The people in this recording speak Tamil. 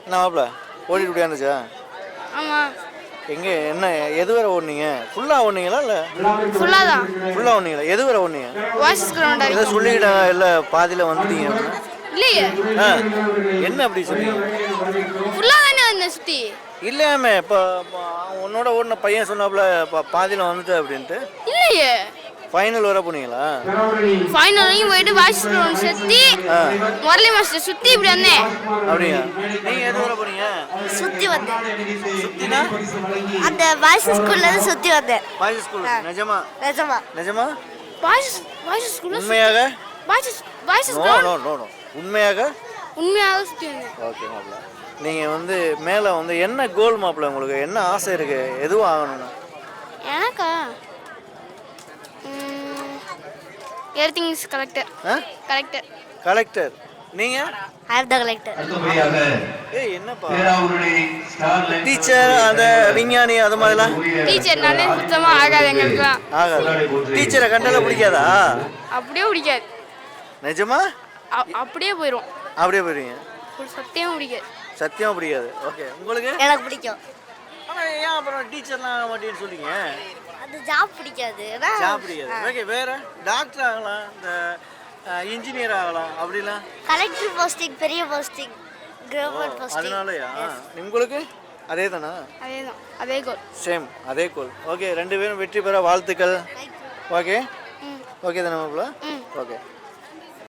என்ன மாப்பிள்ள ஓடிட்டு இப்படியா இருந்துச்சா? ஆமாம். எங்கே என்ன எது வரை ஓடுனீங்க? ஃபுல்லாக ஓடுனீங்களா இல்லை? ஃபுல்லாக தான். ஃபுல்லாக ஓடுனீங்களா? எது வரை ஓடுனீங்க? வாய்ஸ் கிரவுண்ட் ஏதோ வரைக்கும். சொல்லிக்கிட்டாங்க இல்லை பாதியில் வந்துட்டீங்க அப்படின்னா? இல்லையே, ஆ என்ன அப்படி சொன்னீங்க? ஃபுல்லாக தானே வந்தேன் சுற்றி. இல்லையாமே இப்போ உன்னோட ஓடின பையன் சொன்னாப்புல பாதியில் வந்துட்டு அப்படின்ட்டு. இல்லையே, ஃபைனல் வர போனீங்களா? ஃபைனலையும் போயிட்டு வாய்ஸ் கிரவுண்ட் சுற்றி முரளி மாஸ்டர் சுற்றி இப்படி வந்தேன். அப்படியா? நீங்கள் எது வர போனீங்க? சுற்றி வந்தேன். சுற்றினா அந்த பாய்ஸ் ஸ்கூல்ல இருந்து சுற்றி வந்தேன். Boys school. நிஜமா? நிஜமா. நிஜமா? வாய்ஸ் ஸ்கூலில் உண்மையாக? Boys no no no no உண்மையாக? உண்மையாக சுற்றி வந்தேன். ஓகே மாப்பிள்ள, நீங்கள் வந்து மேலே வந்து என்ன கோல் மாப்பிள்ள, உங்களுக்கு என்ன ஆசை இருக்குது எதுவும் ஆகணும்னு? எனக்கா everything is collector. Collector. Collector. நீங்கள்? ஐ அம் த கலெக்டர். ஏய் என்னப்பா டீச்சர் அந்த விஞ்ஞானி அது மாதிரிலாம்? டீச்சர்னாலே சுத்தமாக ஆகாது எங்களுக்குலாம். ஆகாது. டீச்சரை கண்டால பிடிக்காதா? அப்படியே பிடிக்காது. நிஜமா? அப்படியே போயிடும். அப்படியே போயிருவீங்க? சத்தியமாக பிடிக்காது. சத்தியமாக பிடிக்காது. ஓகே, உங்களுக்கு? எனக்கு பிடிக்கும். ஆனால் ஏன் அப்புறம் டீச்சர்லாம் ஆக மாட்டேன்னு சொல்லிங்க? அது ஜாப் பிடிக்காது. ஜாப் பிடிக்காது. ஓகே, வேறு டாக்டர் ஆகலாம், இந்த இன்ஜினியர் ஆகலாம் அப்படிலாம்? கலெக்டர் போஸ்டிங் பெரிய போஸ்டிங், கவர்மெண்ட் போஸ்டிங். அதனாலயா? உங்களுக்கு அதே தானா? அதே தான், அதே கோல். சேம், அதே கோல். ஓகே, ரெண்டு பேரும் வெற்றி பெற வாழ்த்துக்கள். ஓகே ஓகே தானே மாப்பிள்ள? ஓகே.